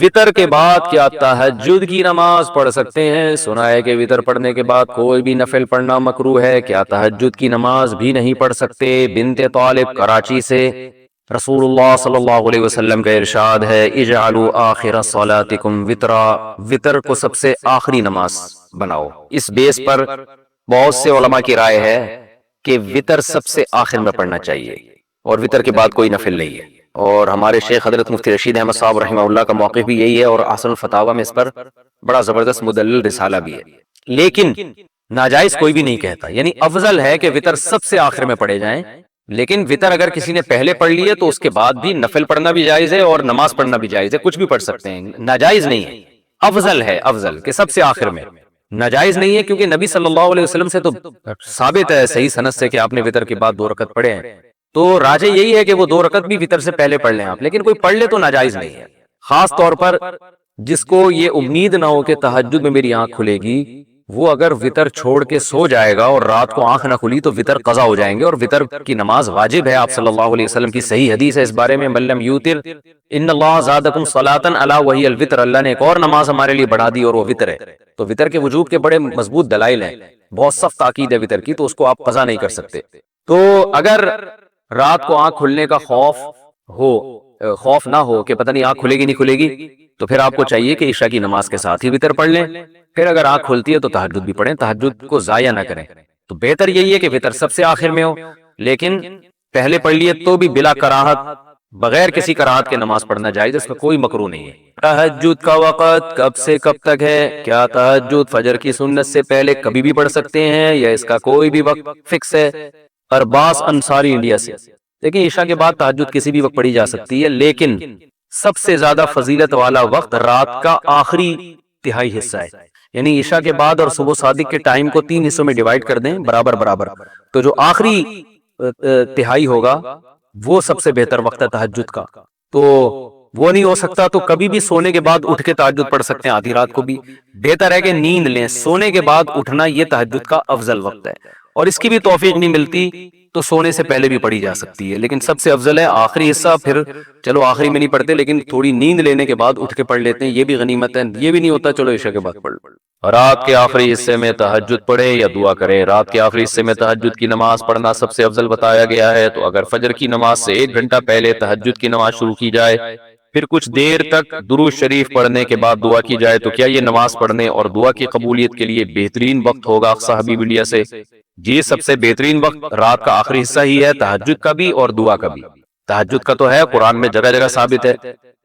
وطر کے بعد کیا تہجد کی نماز پڑھ سکتے ہیں؟ سنا ہے کہ وطر پڑھنے کے بعد کوئی بھی نفل پڑھنا مکروہ ہے، کیا تہجد کی نماز بھی نہیں پڑھ سکتے؟ بنت طالب کراچی سے۔ رسول اللہ صلی اللہ علیہ وسلم کا ارشاد ہے اجعلوا آخر صلاتکم وطرا، وطر کو سب سے آخری نماز بناؤ۔ اس بیس پر بہت سے علماء کی رائے ہے کہ وطر سب سے آخر میں پڑھنا چاہیے اور وطر کے بعد کوئی نفل نہیں ہے، اور ہمارے شیخ حضرت مفتی رشید احمد صاحب رحمہ اللہ کا موقف بھی یہی ہے، اور احسن الفتاوی میں اس پر بڑا زبردست مدلل رسالہ بھی ہے۔ لیکن ناجائز کوئی بھی نہیں کہتا، یعنی افضل ہے کہ وطر سب سے آخر میں پڑھے جائیں، لیکن وطر اگر کسی نے پہلے پڑھ لی ہے تو اس کے بعد بھی نفل پڑھنا بھی جائز ہے اور نماز پڑھنا بھی جائز ہے، کچھ بھی پڑھ سکتے ہیں، ناجائز نہیں ہے، افضل ہے، افضل کہ سب سے آخر میں۔ ناجائز نہیں ہے کیونکہ نبی صلی اللہ علیہ وسلم سے تو ثابت ہے صحیح سند سے کہ آپ نے وطر کے بعد 2 رکعت پڑھے ہیں، تو راجح یہی ہے کہ وہ 2 رکعت بھی وطر سے پہلے پڑھ لیں آپ، لیکن کوئی پڑھ لے تو ناجائز نہیں ہے۔ خاص طور پر جس کو یہ امید نہ ہو کہ تہجد میں میری آنکھ کھلے گی، وہ اگر وطر چھوڑ کے سو جائے گا اور رات کو آنکھ نہ کھلی تو وطر قضا ہو جائیں گے، اور وطر کی نماز واجب ہے۔ آپ صلی اللہ علیہ وسلم کی صحیح حدیث ہے اس بارے میں، من لم یوتر ان اللہ زادکم صلاۃ الا وہی الوتر، اللہ نے ایک اور نماز ہمارے لیے بڑھا دی اور وہ وطر ہے۔ تو وطر کے وجوب کے بڑے مضبوط دلائل ہیں، بہت سخت تاکید ہے وطر کی، تو اس کو آپ قضا نہیں کر سکتے۔ تو اگر رات کو آنکھ کھلنے کا خوف نہ ہو کہ پتہ نہیں آنکھ کھلے گی نہیں کھلے گی، تو پھر آپ کو چاہیے کہ عشاء کی نماز کے ساتھ ہی وطر پڑھ لیں، پھر اگر آنکھ کھلتی ہے تو تہجد بھی پڑھیں، تہجد کو ضائع نہ کریں۔ تو بہتر یہی ہے کہ وطر سب سے آخر میں ہو، لیکن پہلے پڑھ لیے تو بھی بلا کراہت، بغیر کسی کراہت کے نماز پڑھنا جائز، اس میں کوئی مکروہ نہیں ہے۔ تہجد کا وقت کب سے کب تک ہے؟ کیا تہجد فجر کی سنت سے پہلے کبھی بھی پڑھ سکتے ہیں یا اس کا کوئی بھی وقت فکس ہے؟ ارباس انصاری انڈیا سے۔ دیکھیں عشاء کے بعد تہجد کسی بھی وقت پڑھی جا سکتی ہے، لیکن سب سے زیادہ فضیلت والا وقت رات کا آخری تہائی حصہ ہے، یعنی عشاء کے بعد اور صبح صادق کے ٹائم کو 3 حصوں میں ڈیوائیڈ کر دیں برابر برابر، تو جو آخری تہائی ہوگا وہ سب سے بہتر وقت ہے تہجد کا۔ تو وہ نہیں ہو سکتا تو کبھی بھی سونے کے بعد اٹھ کے تہجد پڑھ سکتے ہیں، آدھی رات کو بھی بہتر ہے کہ نیند لیں، سونے کے بعد اٹھنا یہ تہجد کا افضل وقت ہے، اور اس کی بھی توفیق نہیں ملتی تو سونے سے پہلے بھی پڑھی جا سکتی ہے، لیکن سب سے افضل ہے آخری حصہ۔ پھر چلو آخری میں نہیں پڑھتے لیکن تھوڑی نیند لینے کے بعد اٹھ کے پڑھ لیتے ہیں، یہ بھی غنیمت ہے۔ یہ بھی نہیں ہوتا چلو عشاء کے بعد پڑھ لو۔ رات کے آخری حصے میں تہجد پڑھیں یا دعا کریں؟ رات کے آخری حصے میں تہجد کی نماز پڑھنا سب سے افضل بتایا گیا ہے، تو اگر فجر کی نماز سے 1 گھنٹہ پہلے تہجد کی نماز شروع کی جائے، پھر کچھ دیر تک درود شریف پڑھنے کے بعد دعا کی جائے، تو کیا یہ نماز پڑھنے اور دعا کی قبولیت کے لیے بہترین وقت ہوگا؟ اقصی حبیب انڈیا سے۔ جی سب سے بہترین وقت رات کا آخری حصہ ہی ہے، تہجد کا بھی اور دعا کا بھی۔ تہجد کا تو ہے قرآن میں جگہ جگہ ثابت ہے،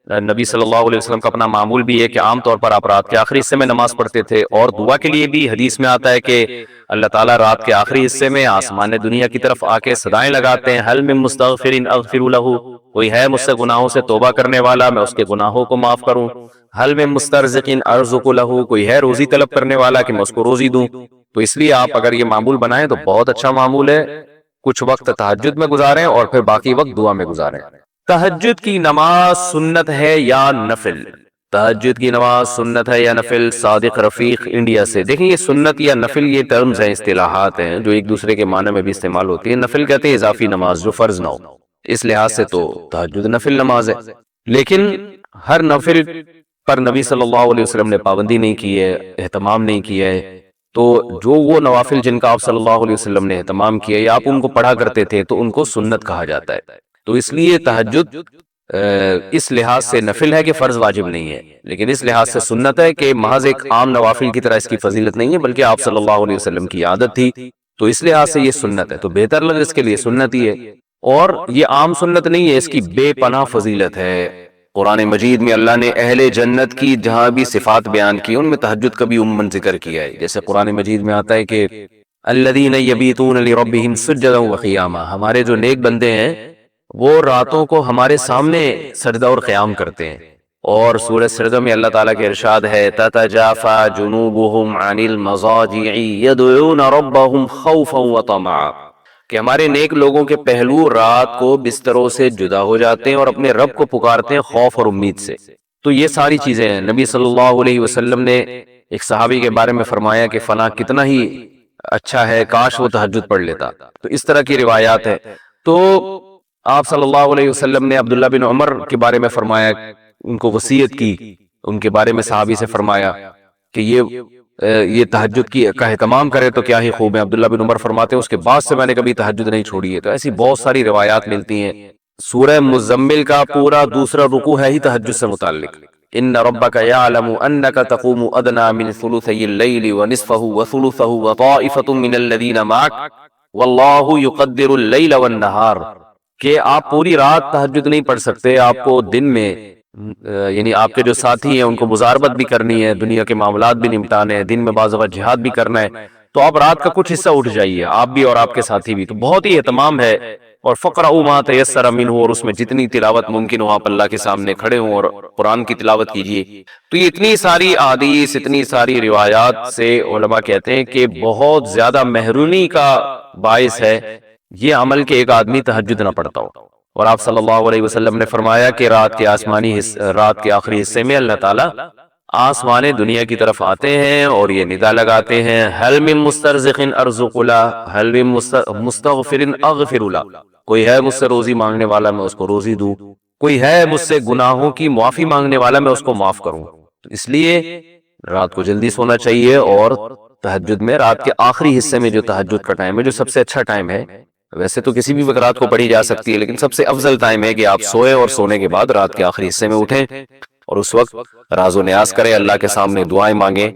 نبی صلی اللہ علیہ وسلم کا اپنا معمول بھی ہے کہ عام طور پر آپ رات کے آخری حصے میں نماز پڑھتے تھے، اور دعا کے لیے بھی حدیث میں آتا ہے کہ اللہ تعالیٰ رات کے آخری حصے میں آسمان دنیا کی طرف آ کے صدائیں لگاتے ہیں، حل من مستغفر اغفر لہ، کوئی ہے مجھ سے گناہوں سے توبہ کرنے والا میں اس کے گناہوں کو معاف کروں، حل من مسترزق ارزق لہ، کوئی ہے روزی طلب کرنے والا کہ میں اس کو روزی دوں۔ تو اس لیے آپ اگر یہ معمول بنائیں تو بہت اچھا معمول ہے، کچھ وقت تہجد میں گزاریں اور پھر باقی وقت دعا میں گزاریں۔ تہجد کی نماز سنت ہے یا نفل؟ تہجد کی نماز سنت ہے یا نفل؟ صادق رفیق انڈیا سے۔ دیکھیں یہ سنت یا نفل یہ ٹرمز ہیں، اصطلاحات ہیں جو ایک دوسرے کے معنی میں بھی استعمال ہوتی ہیں۔ نفل کہتے ہیں اضافی نماز جو فرض نہ ہو، اس لحاظ سے تو تہجد نفل نماز ہے، لیکن ہر نفل پر نبی صلی اللہ علیہ وسلم نے پابندی نہیں کی ہے، اہتمام نہیں کیا ہے، تو جو وہ نوافل جن کا آپ صلی اللہ علیہ وسلم نے اہتمام کیا یا آپ ان کو پڑھا کرتے تھے تو ان کو سنت کہا جاتا ہے۔ تو اس لیے تہجد اس لحاظ سے نفل ہے کہ فرض واجب نہیں ہے، لیکن اس لحاظ سے سنت ہے کہ محض ایک عام نوافل کی طرح اس کی فضیلت نہیں ہے، بلکہ آپ صلی اللہ علیہ وسلم کی عادت تھی، تو اس لحاظ سے یہ سنت ہے، تو بہتر لفظ اس کے لیے سنت ہی ہے، اور یہ عام سنت نہیں ہے، اس کی بے پناہ فضیلت ہے۔ قرآن مجید میں اللہ نے اہل جنت کی جہاں بھی صفات بیان کی ان میں تہجد کا بھی عموماً ذکر کیا ہے، جیسے قرآن مجید میں آتا ہے کہ الذین یبیتون لربہم سجدا وقیاما، ہمارے جو نیک بندے ہیں وہ راتوں کو ہمارے سامنے سجدہ اور قیام کرتے ہیں، اور سورہ سجدہ میں اللہ تعالیٰ کے ارشاد ہے تتجافی جنوبہم عن المضاجع یدعون ربہم خوفا وطمعا، کہ ہمارے نیک لوگوں کے پہلو رات کو بستروں سے جدا ہو جاتے ہیں اور اپنے رب کو پکارتے ہیں خوف اور امید سے۔ تو یہ ساری چیزیں ہیں۔ نبی صلی اللہ علیہ وسلم نے ایک صحابی کے بارے میں فرمایا کہ فلاں کتنا ہی اچھا ہے، کاش وہ تہجد پڑھ لیتا، تو اس طرح کی روایات ہے۔ تو آپ صلی اللہ علیہ وسلم نے عبداللہ بن عمر کے بارے میں فرمایا، ان کو وصیت کی ان کے بارے میں صحابی سے فرمایا کہ یہ تہجد کا اہتمام کرے تو کیا ہی خوب ہے۔ عبداللہ بن عمر فرماتے ہیں اس کے بعد سے میں نے کبھی تہجد نہیں چھوڑی ہے۔ تو ایسی بہت ساری روایات ملتی ہیں۔ سورہ مزمل کا پورا دوسرا رکوع ہے ہی تہجد سے متعلق۔ ان ربک یعلم انک تقوم ادنی من ثلثی اللیل ونصفہ وثلثہ وطائفۃ من الذین معک واللہ یقدر اللیل والنہار، کہ آپ پوری رات تہجد نہیں پڑھ سکتے، آپ کو دن میں یعنی آپ کے جو ساتھی ہیں ان کو مزاربت بھی کرنی ہے، دنیا کے معاملات بھی نمٹانے ہیں، دن میں بعض اوقات جہاد بھی کرنا ہے، تو آپ رات کا کچھ حصہ اٹھ جائیے، آپ بھی اور آپ کے ساتھی بھی۔ تو بہت ہی اہتمام ہے۔ اور فقرؤوا ما تیسر منہ، اور اس میں جتنی تلاوت ممکن ہو آپ اللہ کے سامنے کھڑے ہوں اور قرآن کی تلاوت کیجیے۔ تو یہ اتنی ساری احادیث، اتنی ساری روایات سے علماء کہتے ہیں کہ بہت زیادہ محرومی کا باعث ہے یہ عمل کہ ایک آدمی تہجد نہ پڑھتا ہو۔ اور آپ صلی اللہ علیہ وسلم نے فرمایا کہ رات کے آخری حصے میں اللہ تعالیٰ آسمان دنیا کی طرف آتے ہیں اور یہ ندا لگاتے ہیں، هل من مسترزق ارزق له، هل من مستغفر اغفر له، کوئی ہے مجھ سے روزی مانگنے والا میں اس کو روزی دوں، کوئی ہے مجھ سے گناہوں کی معافی مانگنے والا میں اس کو معاف کروں۔ تو اس لیے رات کو جلدی سونا چاہیے، اور تہجد میں رات کے آخری حصے میں جو تہجد کا ٹائم ہے، جو سب سے اچھا ٹائم ہے، ویسے تو کسی بھی وقت رات کو پڑھی جا سکتی ہے، لیکن سب سے افضل ٹائم ہے کہ آپ سوئے اور سونے کے بعد رات کے آخری حصے میں اٹھیں اور اس وقت راز و نیاز کریں، اللہ کے سامنے دعائیں مانگیں۔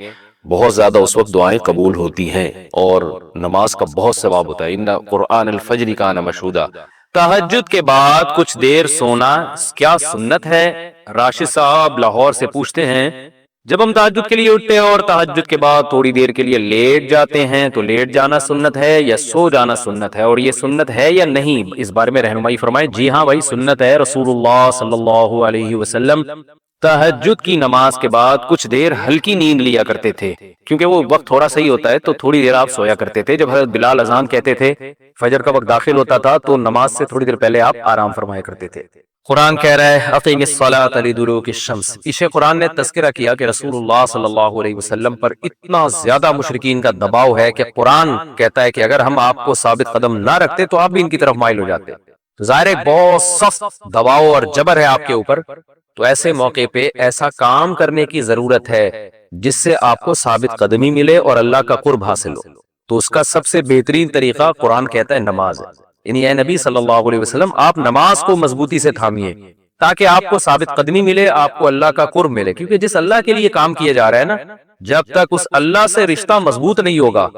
بہت زیادہ اس وقت دعائیں قبول ہوتی ہیں اور نماز کا بہت ثواب ہوتا ہے۔ ان قرآن الفجر کان مشہودا۔ تہجد کے بعد کچھ دیر سونا کیا سنت ہے؟ راشد صاحب لاہور سے پوچھتے ہیں، جب ہم تہجد کے لیے اٹھتے ہیں اور تہجد کے بعد تھوڑی دیر کے لیے لیٹ جاتے ہیں تو لیٹ جانا سنت ہے یا سو جانا سنت ہے، اور یہ سنت ہے یا نہیں، اس بارے میں رہنمائی فرمائیں۔ جی ہاں بھائی، سنت ہے۔ رسول اللہ صلی اللہ علیہ وسلم تہجد کی نماز کے بعد کچھ دیر ہلکی نیند لیا کرتے تھے، کیونکہ وہ وقت تھوڑا صحیح ہوتا ہے، تو تھوڑی دیر آپ سویا کرتے تھے۔ جب حضرت بلال اذان کہتے تھے، فجر کا وقت داخل ہوتا تھا، تو نماز سے تھوڑی دیر پہلے آپ آرام فرمایا کرتے تھے۔ قرآن کہہ رہا ہے اقیم الصلاۃ لدلوک الشمس۔ پیچھے قرآن نے تذکرہ کیا کہ رسول اللہ صلی اللہ علیہ وسلم پر اتنا زیادہ مشرکین کا دباؤ ہے کہ قرآن کہتا ہے کہ اگر ہم آپ کو ثابت قدم نہ رکھتے تو آپ بھی ان کی طرف مائل ہو جاتے۔ تو ظاہر ایک بہت سخت دباؤ اور جبر ہے آپ کے اوپر، تو ایسے موقع پہ ایسا کام کرنے کی ضرورت ہے جس سے آپ کو ثابت قدمی ملے اور اللہ کا قرب حاصل ہو۔ تو اس کا سب سے بہترین طریقہ قرآن کہتا ہے نماز ہے۔ یعنی اے نبی صلی اللہ علیہ وسلم، آپ نماز کو مضبوطی سے تھامیے تاکہ آپ کو ثابت قدمی ملے، آپ کو اللہ کا قرب ملے، کیونکہ جس اللہ کے لیے کام کیا جا رہا ہے نا، جب تک اس اللہ سے رشتہ مضبوط نہیں ہوگا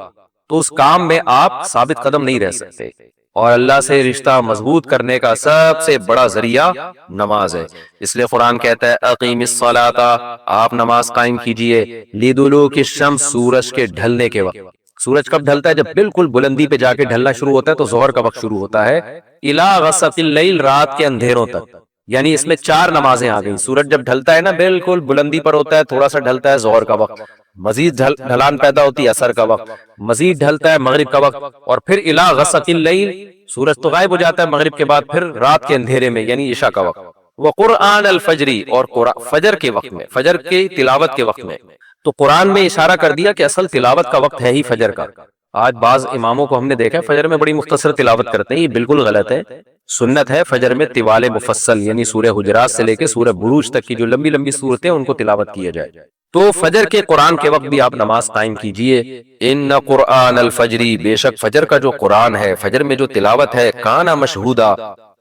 تو اس کام میں آپ ثابت قدم نہیں رہ سکتے۔ اور اللہ سے رشتہ مضبوط کرنے کا سب سے بڑا ذریعہ نماز ہے۔ اس لیے قرآن کہتا ہے اقیم الصلاۃ، آپ نماز قائم کیجئے، لدلوک الشمس، سورج کے ڈھلنے کے وقت۔ سورج کب ڈھلتا ہے؟ جب بالکل بلندی پہ جا کے ڈھلنا شروع ہوتا ہے تو ظہر کا وقت شروع ہوتا ہے، الی غسق اللیل، رات کے اندھیروں تک۔ یعنی اس میں 4 نمازیں آ گئیں۔ سورج جب ڈھلتا ہے نا، بالکل بلندی پر ہوتا ہے، تھوڑا سا ڈھلتا ہے ظہر کا وقت، مزید ڈھلان پیدا ہوتی ہے عصر کا وقت، مزید ڈھلتا ہے مغرب کا وقت، اور پھر الی غسق اللیل، سورج تو غائب ہو جاتا ہے مغرب کے بعد، پھر رات کے اندھیرے میں یعنی عشاء کا وقت، وقرآن الفجر، اور فجر کے وقت میں، فجر کی تلاوت کے وقت میں۔ تو قرآن میں اشارہ کر دیا کہ اصل تلاوت کا وقت ہے ہی فجر کا۔ آج بعض اماموں کو ہم نے دیکھا ہے فجر میں بڑی مختصر تلاوت کرتے ہیں، یہ بالکل غلط ہے۔ سنت ہے فجر میں طوال مفصل، یعنی سورہ حجرات سے لے کے سورہ بروج تک کی جو لمبی لمبی صورتیں ان کو تلاوت کیا جائے۔ تو فجر کے قرآن کے وقت بھی آپ نماز قائم کیجئے۔ ان قرآن الفجر، بے شک فجر کا جو قرآن ہے، فجر میں جو تلاوت ہے، کان مشہودا،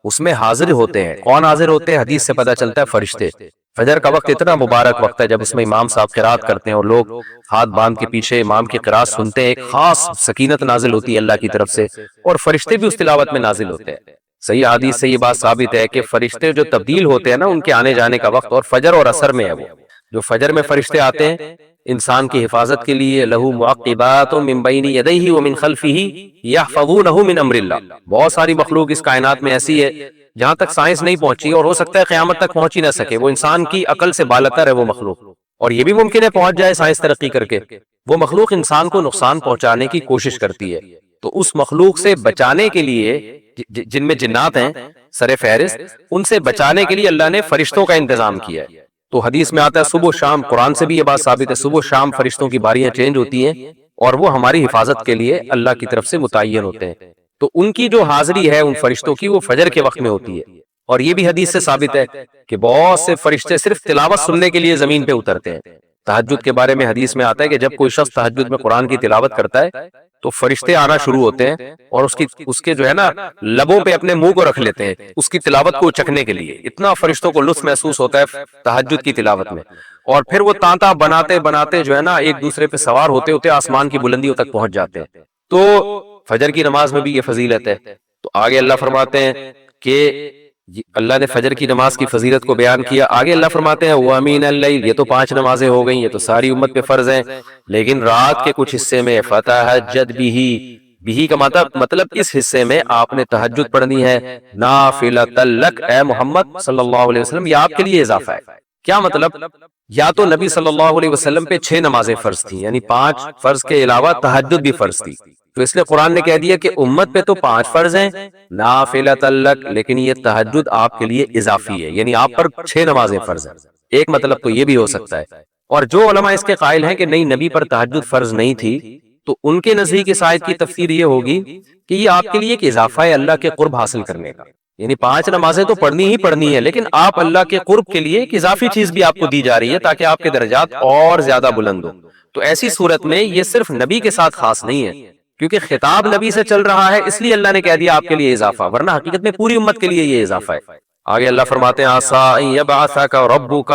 اس میں حاضر ہوتے ہیں۔ کون حاضر ہوتے ہیں؟ حدیث سے پتہ چلتا ہے فرشتے۔ فجر کا وقت اتنا مبارک وقت ہے جب اس میں امام صاحب قرات کرتے ہیں اور لوگ ہاتھ باندھ کے پیچھے امام کی قرات سنتے ہیں، ایک خاص سکینت نازل ہوتی ہے اللہ کی طرف سے، اور فرشتے بھی اس تلاوت میں نازل ہوتے ہیں۔ صحیح حدیث سے یہ بات ثابت ہے کہ فرشتے جو تبدیل ہوتے ہیں نا، ان کے آنے جانے کا وقت اور فجر اور عصر میں ہے۔ وہ جو فجر میں فرشتے آتے ہیں انسان کی حفاظت کے لیے، لہو معقبات من بین یدیہ ومن خلفہ یحفظونہ من امر اللہ، بہت ساری مخلوق اس کائنات میں ایسی ہے جہاں تک سائنس نہیں پہنچی، اور ہو سکتا ہے قیامت تک پہنچ ہی نہ سکے، وہ انسان کی عقل سے بالاتر ہے وہ مخلوق، اور یہ بھی ممکن ہے پہنچ جائے سائنس ترقی کر کے۔ وہ مخلوق انسان کو نقصان پہنچانے کی کوشش کرتی ہے، تو اس مخلوق سے بچانے کے لیے، جن میں جنات ہیں سر فہرست، ان سے بچانے کے لیے اللہ نے فرشتوں کا انتظام کیا ہے۔ تو حدیث میں آتا ہے صبح و شام، قرآن سے بھی یہ بات ثابت ہے، صبح و شام فرشتوں کی باریاں چینج ہوتی ہیں اور وہ ہماری حفاظت کے لیے اللہ کی طرف سے متعین ہوتے ہیں۔ تو ان کی جو حاضری ہے ان فرشتوں کی، وہ فجر کے وقت میں ہوتی ہے۔ اور یہ بھی حدیث سے ثابت ہے کہ بہت سے فرشتے صرف تلاوت سننے کے لیے زمین پہ اترتے ہیں۔ تہجد کے بارے میں حدیث میں آتا ہے کہ جب کوئی شخص تہجد میں قرآن کی تلاوت کرتا ہے تو فرشتے آنا شروع ہوتے ہیں اور اس کے جو ہے نا لبوں پہ اپنے منہ کو رکھ لیتے ہیں اس کی تلاوت کو چکھنے کے لیے۔ اتنا فرشتوں کو لطف محسوس ہوتا ہے تہجد کی تلاوت میں، اور پھر وہ تانتا بناتے بناتے جو ہے نا ایک دوسرے پہ سوار ہوتے ہوتے آسمان کی بلندیوں تک پہنچ جاتے ہیں۔ تو فجر کی نماز میں بھی یہ فضیلت ہے۔ تو آگے اللہ فرماتے ہیں کہ اللہ نے فجر کی نماز کی فضیلت کو بیان کیا۔ آگے اللہ فرماتے ہیں وَمِنَ اللَّيْلِ، یہ تو 5 نمازیں ہو گئیں، یہ تو ساری امت پہ فرض ہیں، لیکن رات کے کچھ حصے میں فَتَہَجَّدْ بِهِ، بھی کا مطلب اس حصے میں آپ نے تہجد پڑھنی ہے، نافلۃ لک، اے محمد صلی اللہ علیہ وسلم یہ آپ کے لیے اضافہ ہے۔ کیا مطلب؟ یا تو نبی صلی اللہ علیہ وسلم پہ 6 نمازیں فرض تھیں، یعنی 5 فرض کے علاوہ تہجد بھی فرض تھی، تو اس لیے قرآن نے کہہ دیا کہ امت پہ تو 5 فرض ہیں نافلۃ لک، لیکن یہ تہجد آپ کے لیے اضافی ہے، یعنی آپ پر 6 نمازیں فرض ہیں۔ ایک مطلب تو یہ بھی ہو سکتا ہے، اور جو علماء اس کے قائل ہیں کہ نہیں نبی پر تہجد فرض نہیں تھی، تو ان کے نزدیک اس آیت کی تفسیر یہ ہوگی کہ یہ آپ کے لیے ایک اضافہ ہے اللہ کے قرب حاصل کرنے کا، یعنی 5 نمازیں تو پڑھنی ہی پڑھنی ہے، لیکن آپ اللہ کے قرب کے لیے ایک اضافی چیز بھی آپ کو دی جا رہی ہے تاکہ آپ کے درجات اور زیادہ بلند ہوں۔ تو ایسی صورت میں یہ صرف نبی کے ساتھ خاص نہیں ہے، کیونکہ خطاب نبی سے چل رہا ہے، اس لیے اللہ نے کہہ دیا آپ کے لیے اضافہ، ورنہ حقیقت میں پوری امت کے لیے یہ اضافہ ہے۔ آگے اللہ فرماتے ہیں عَسَىٰ أَن يَبْعَثَكَ رَبُّكَ،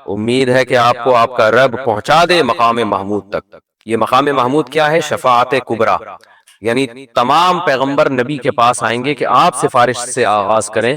امید ہے کہ آپ کو آپ کا رب پہنچا دے مقام محمود تک۔ یہ مقام محمود کیا ہے؟ شفاعت کبریٰ، یعنی تمام پیغمبر نبی کے پاس آئیں گے کہ آپ سفارش سے آغاز کریں،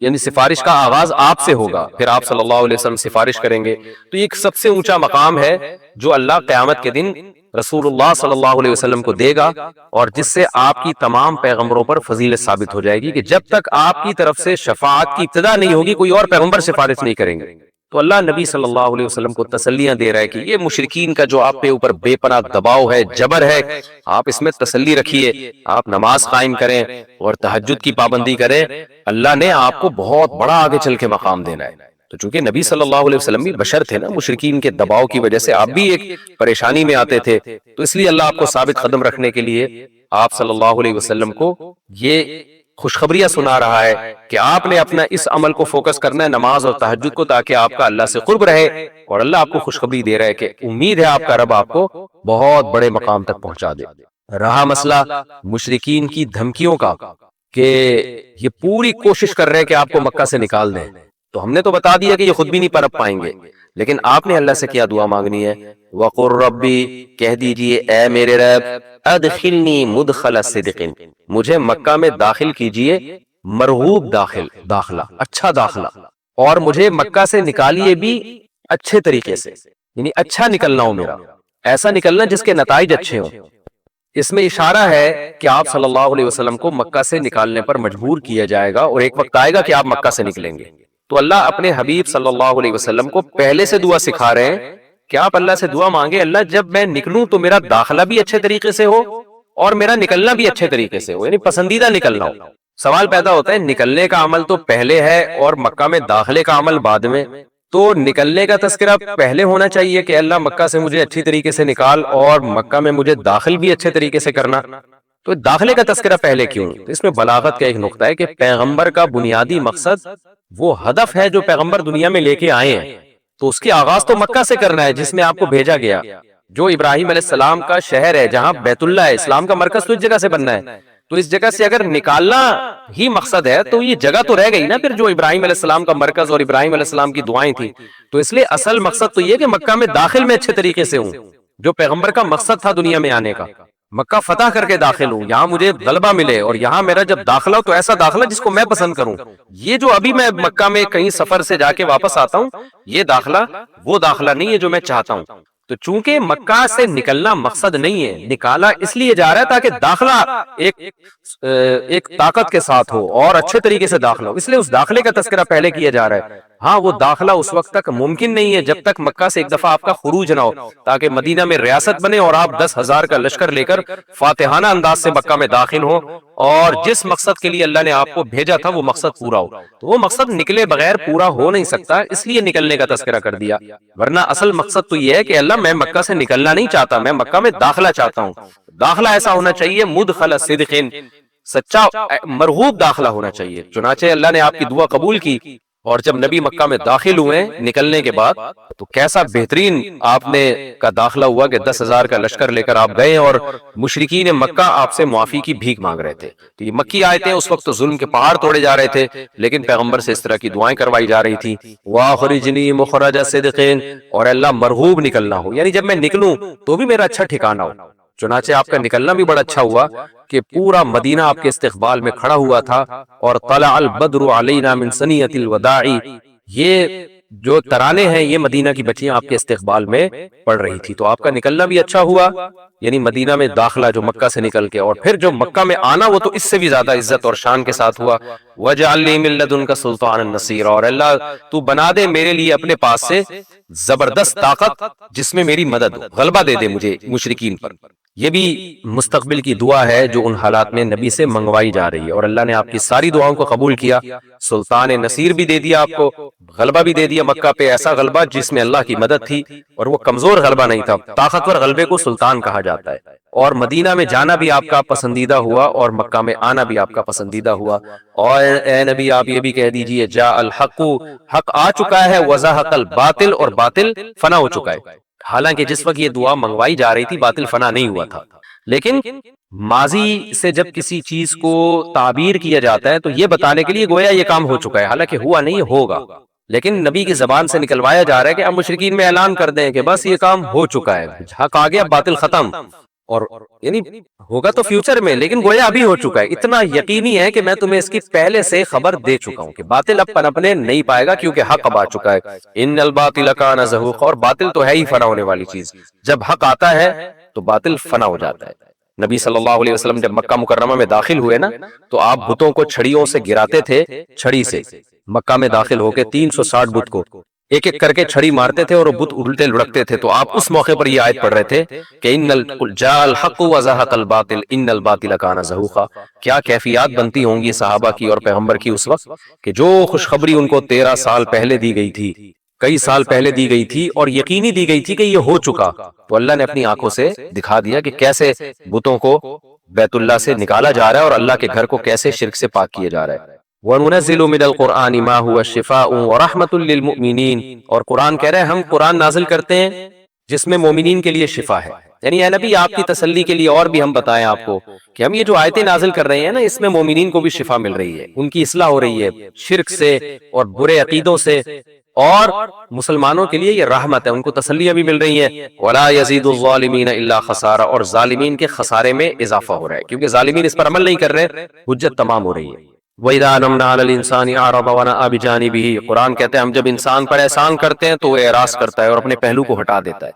یعنی سفارش کا آغاز آپ سے ہوگا، پھر آپ صلی اللہ علیہ وسلم سفارش کریں گے۔ تو یہ ایک سب سے اونچا مقام ہے جو اللہ قیامت کے دن رسول اللہ صلی اللہ علیہ وسلم کو دے گا، اور جس سے آپ کی تمام پیغمبروں پر فضیلت ثابت ہو جائے گی کہ جب تک آپ کی طرف سے شفاعت کی ابتدا نہیں ہوگی کوئی اور پیغمبر سفارش نہیں کریں گے۔ تو اللہ نبی صلی اللہ علیہ وسلم کو تسلیاں دے رہا ہے کہ یہ مشرکین کا جو آپ پہ اوپر بے پناہ دباؤ ہے، جبر ہے، آپ اس میں تسلی رکھیے، آپ نماز قائم کریں اور تہجد کی پابندی کریں، اللہ نے آپ کو بہت بڑا آگے چل کے مقام دینا ہے۔ تو چونکہ نبی صلی اللہ علیہ وسلم بھی بشر تھے نا، مشرکین کے دباؤ کی وجہ سے آپ بھی ایک پریشانی میں آتے تھے، تو اس لیے اللہ آپ کو ثابت قدم رکھنے کے لیے آپ صلی اللہ علیہ وسلم کو یہ خوشخبریاں سنا رہا ہے کہ آپ نے اپنا اس عمل کو فوکس کرنا ہے، نماز اور تہجد کو، تاکہ آپ کا اللہ سے قرب رہے، اور اللہ آپ کو خوشخبری دے رہا ہے کہ امید ہے آپ کا رب آپ کو بہت بڑے مقام تک پہنچا دے۔ رہا مسئلہ مشرکین کی دھمکیوں کا کہ یہ پوری کوشش کر رہے ہیں کہ آپ کو مکہ سے نکال دیں، تو ہم نے تو بتا دیا کہ یہ خود بھی نہیں پنپ پائیں گے، لیکن آپ نے اللہ سے کیا دعا مانگنی ہے؟ وَقُلْ رَبِّ، کہہ دیجئے اے میرے رب، ادخلنی مدخل صدق، مجھے مکہ میں داخل کیجئے مرغوب داخلہ، اچھا داخلہ، اور مجھے مکہ سے نکالیے بھی اچھے طریقے سے، یعنی اچھا نکلنا ہو میرا، ایسا نکلنا جس کے نتائج اچھے ہوں۔ اس میں اشارہ ہے کہ آپ صلی اللہ علیہ وسلم کو مکہ سے نکالنے پر مجبور کیا جائے گا، اور ایک وقت آئے گا کہ آپ مکہ سے نکلیں گے۔ تو اللہ اپنے حبیب صلی اللہ علیہ وسلم کو پہلے سے دعا سکھا رہے ہیں کہ آپ اللہ سے دعا مانگے، اللہ جب میں نکلوں تو میرا داخلہ بھی اچھے طریقے سے ہو اور میرا نکلنا بھی اچھے طریقے سے ہو، یعنی پسندیدہ نکلنا ہو۔ سوال پیدا ہوتا ہے نکلنے کا عمل تو پہلے ہے اور مکہ میں داخلے کا عمل بعد میں، تو نکلنے کا تذکرہ پہلے ہونا چاہیے کہ اللہ مکہ سے مجھے اچھی طریقے سے نکال، اور مکہ میں مجھے داخل بھی اچھے طریقے سے کرنا، تو داخلے کا تذکرہ پہلے کیوں؟ تو اس میں بلاغت کا ایک نقطہ ہے کہ پیغمبر کا بنیادی مقصد وہ ہدف ہے جو پیغمبر دنیا میں لے کے آئے ہیں، تو اس کی آغاز تو مکہ سے کرنا ہے جس میں آپ کو بھیجا گیا، جو ابراہیم علیہ السلام کا شہر ہے، جہاں بیت اللہ ہے، اسلام کا مرکز تو اس جگہ سے بننا ہے۔ تو اس جگہ سے اگر نکالنا ہی مقصد ہے تو یہ جگہ تو رہ گئی نا پھر جو ابراہیم علیہ السلام کا مرکز اور ابراہیم علیہ السلام کی دعائیں تھیں، تو اس لیے اصل مقصد تو یہ کہ مکہ میں داخل میں اچھے طریقے سے ہوں، جو پیغمبر کا مقصد تھا دنیا میں آنے کا، مکہ فتح کر کے داخل ہوں، یہاں مجھے غلبہ ملے، اور یہاں میرا جب داخلہ ہو تو ایسا داخلہ جس کو میں پسند کروں۔ یہ جو ابھی میں مکہ میں کہیں سفر سے جا کے واپس آتا ہوں، یہ داخلہ وہ داخلہ نہیں ہے جو میں چاہتا ہوں۔ تو چونکہ مکہ سے نکلنا مقصد نہیں ہے، نکالا اس لیے جا رہا ہے تاکہ داخلہ ایک طاقت کے ساتھ ہو اور اچھے طریقے سے داخلہ ہو، اس لیے اس داخلے کا تذکرہ پہلے کیا جا رہا ہے۔ ہاں وہ داخلہ اس وقت تک ممکن نہیں ہے جب تک مکہ سے ایک دفعہ آپ کا خروج نہ ہو، تاکہ مدینہ میں ریاست بنے اور آپ 10,000 کا لشکر لے کر فاتحانہ انداز سے مکہ میں داخل ہو، اور جس مقصد کے لیے اللہ نے آپ کو بھیجا تھا وہ مقصد پورا ہو۔ تو وہ مقصد نکلے بغیر پورا ہو نہیں سکتا، اس لیے نکلنے کا تذکرہ کر دیا، ورنہ اصل مقصد تو یہ ہے کہ اللہ میں مکہ سے نکلنا نہیں چاہتا، میں مکہ میں داخلہ چاہتا ہوں۔ داخلہ ایسا ہونا چاہیے مدخل صدق، سچا مرغوب داخلہ ہونا چاہیے۔ چنانچہ اللہ نے آپ کی دعا قبول کی، اور جب نبی مکہ میں داخل ہوئے نکلنے کے بعد تو کیسا بہترین آپ نے کا داخلہ ہوا کہ 10,000 کا لشکر لے کر آپ گئے، اور مشرکین مکہ آپ سے معافی کی بھیک مانگ رہے تھے۔ تو یہ مکی آیتیں اس وقت تو ظلم کے پہاڑ توڑے جا رہے تھے، لیکن پیغمبر سے اس طرح کی دعائیں کروائی جا رہی تھی، وَأَخْرِجْنِي مُخْرَجَ صِدْقٍ، اور اللہ مرغوب نکلنا ہو، یعنی جب میں نکلوں تو بھی میرا اچھا ٹھکانہ ہو۔ چنانچہ آپ کا نکلنا بھی بڑا اچھا ہوا کہ پورا مدینہ آپ کے استقبال میں کھڑا ہوا تھا، اور طلع البدر علینا من ثنیۃ الوداع، یہ جو ترانے ہیں یہ مدینہ کی بچیاں آپ کے استقبال میں پڑھ رہی تھی۔ تو آپ کا نکلنا بھی اچھا ہوا، یعنی مدینہ میں داخلہ جو مکہ سے نکل کے، اور پھر جو مکہ میں آنا وہ تو اس سے بھی زیادہ عزت اور شان کے ساتھ ہوا۔ وَاجْعَلْ لِي مِن لَّدُنْكَ سُلْطَانًا نَصِيرًا، اور اللہ تو بنا دے میرے لیے اپنے پاس سے زبردست طاقت جس میں میری مدد ہو، غلبہ دے دے مجھے مشرکین پر۔ یہ بھی مستقبل کی دعا ہے جو ان حالات میں نبی سے منگوائی جا رہی ہے، اور اللہ نے آپ کی ساری دعاؤں کو قبول کیا۔ سلطان نصیر بھی دے دیا آپ کو، غلبہ بھی دے دیا مکہ پہ، ایسا غلبہ جس میں اللہ کی مدد تھی، اور وہ کمزور غلبہ نہیں تھا، طاقتور غلبے کو سلطان کہا جاتا ہے۔ اور مدینہ میں جانا بھی آپ کا پسندیدہ ہوا، اور مکہ میں آنا بھی آپ کا پسندیدہ ہوا۔ اور اے نبی آپ یہ بھی کہہ دیجئے جاء الحق، حق آ چکا ہے، وزہق الباطل، اور باطل فنا ہو چکا ہے۔ حالانکہ جس وقت یہ دعا منگوائی جا رہی تھی باطل فنا نہیں ہوا تھا، لیکن ماضی سے جب کسی چیز کو تعبیر کیا جاتا ہے تو یہ بتانے کے لیے گویا یہ کام ہو چکا ہے، حالانکہ ہوا نہیں، ہوگا، لیکن نبی کی زبان سے نکلوایا جا رہا ہے کہ اب مشرکین میں اعلان کر دیں کہ بس یہ کام ہو چکا ہے، حق آ گیا، باطل ختم، اور یعنی ہوگا تو فیوچر میں، لیکن گویا ابھی ہو چکا ہے۔ اتنا یقینی ہے کہ میں تمہیں اس کی پہلے سے خبر دے چکا ہوں کہ باطل اب پنپنے نہیں پائے گا، کیونکہ حق اب آ چکا ہے۔ ان الباطل کان زہوقا، اور باطل تو ہے ہی فنا ہونے والی چیز، جب حق آتا ہے تو باطل فنا ہو جاتا ہے۔ نبی صلی اللہ علیہ وسلم جب مکہ مکرمہ میں داخل ہوئے نا تو آپ بتوں کو چھڑیوں سے گراتے تھے، چھڑی سے مکہ میں داخل ہو کے 360 بت کو ایک ایک کر کے چھڑی مارتے تھے، اور وہ بت الٹے لڑکتے تھے۔ تو آپ اس موقع پر یہ آیت پڑھ رہے تھے کہ جاء الحق وزہق الباطل ان الباطل کان زہوقا۔ کیا کیفیات بنتی ہوں گی صحابہ کی اور پیغمبر کی اس وقت کہ جو خوشخبری ان کو 13 سال پہلے دی گئی تھی، کئی سال پہلے دی گئی تھی، اور یقینی دی گئی تھی کہ یہ ہو چکا، تو اللہ نے اپنی آنکھوں سے دکھا دیا کہ کیسے بتوں کو بیت اللہ سے نکالا جا رہا ہے، اور اللہ کے گھر کو کیسے شرک سے پاک کیا جا رہا ہے۔ وَنُنَزِّلُ مِنَ الْقُرْآنِ مَا هُوَ شِفَاءٌ وَرَحْمَةٌ لِّلْمُؤْمِنِينَ، اور قرآن کہہ رہے ہیں ہم قرآن نازل کرتے ہیں جس میں مومنین کے لیے شفا ہے، یعنی اے نبی آپ کی تسلی کے لیے اور بھی ہم بتائیں آپ کو کہ ہم یہ جو آیتیں نازل کر رہے ہیں نا اس میں مومنین کو بھی شفا مل رہی ہے، ان کی اصلاح ہو رہی ہے شرک سے اور برے عقیدوں سے، اور مسلمانوں کے لیے یہ رحمت ہے، ان کو تسلیاں بھی مل رہی ہیں۔ وَلَا يَزِيدُ الظَّالِمِينَ إِلَّا خَسَارًا، اور ظالمین کے خسارے میں اضافہ ہو رہا ہے، کیونکہ ظالمین اس پر عمل نہیں کر رہے، حجت تمام ہو رہی ہے۔ وَإِذَا أَنْعَمْنَا عَلَى الْإِنسَانِ أَعْرَضَ وَنَأَىٰ بِجَانِبِهِ، قرآن کہتے ہیں ہم جب انسان پر احسان کرتے ہیں تو وہ اعراض کرتا ہے اور اپنے پہلو کو ہٹا دیتا ہے،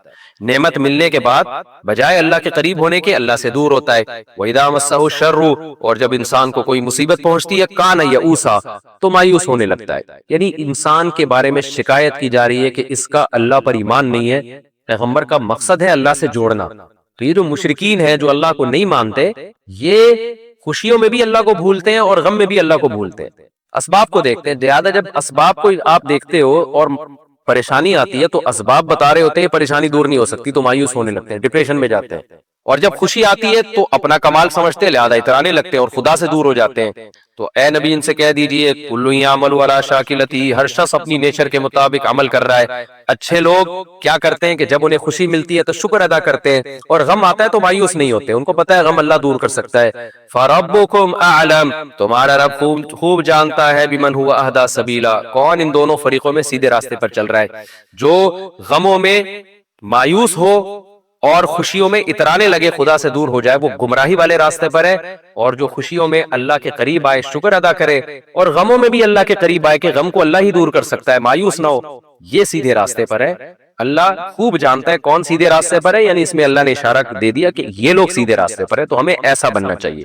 نعمت ملنے کے بعد بجائے اللہ کے قریب ہونے کے اللہ سے دور ہوتا ہے۔ وَإِذَا مَسَّهُ الشَّرُّ، اور جب انسان کو کوئی مصیبت پہنچتی ہے كَانَ يَئُوسًا، تو مایوس ہونے لگتا ہے، یعنی انسان کے بارے میں شکایت کی جا رہی ہے کہ اس کا اللہ پر ایمان نہیں ہے۔ پیغمبر کا مقصد ہے اللہ سے جوڑنا، تو یہ جو مشرکین ہیں جو اللہ کو نہیں مانتے، یہ خوشیوں میں بھی اللہ کو بھولتے ہیں اور غم میں بھی اللہ کو بھولتے ہیں، اسباب کو دیکھتے ہیں زیادہ۔ جب اسباب کو آپ دیکھتے ہو اور پریشانی آتی ہے تو اسباب بتا رہے ہوتے ہیں پریشانی دور نہیں ہو سکتی، تو مایوس ہونے لگتے ہیں، ڈپریشن میں جاتے ہیں، اور جب خوشی آتی ہے تو اپنا کمال سمجھتے ہیں لہذا اترانے لگتے ہیں اور خدا سے دور ہو جاتے ہیں۔ تو اے نبی ان سے کہہ دیجئے کل یعمل علی شاکلتہ، ہر شخص اپنی نیچر کے مطابق عمل کر رہا ہے۔ اچھے لوگ کیا کرتے ہیں کہ جب انہیں خوشی ملتی ہے تو شکر ادا کرتے ہیں، اور غم آتا ہے تو مایوس نہیں ہوتے، ان کو پتہ ہے غم اللہ دور کر سکتا ہے۔ فربکم اعلم، تمہارا رب خوب جانتا ہے بمن هو اہدی سبیلا، کون ان دونوں فریقوں میں سیدھے راستے پر چل رہا ہے، جو غموں میں مایوس ہو اور خوشیوں میں اترانے لگے خدا سے دور ہو جائے، وہ گمراہی والے راستے پر ہے، اور جو خوشیوں میں اللہ کے قریب آئے شکر ادا کرے اور غموں میں بھی اللہ کے قریب آئے کہ غم کو اللہ ہی دور کر سکتا ہے، مایوس نہ ہو، یہ سیدھے راستے پر ہے۔ اللہ خوب جانتا ہے کون سیدھے راستے پر ہے، یعنی اس میں اللہ نے اشارہ دے دیا کہ یہ لوگ سیدھے راستے پر ہے، تو ہمیں ایسا بننا چاہیے۔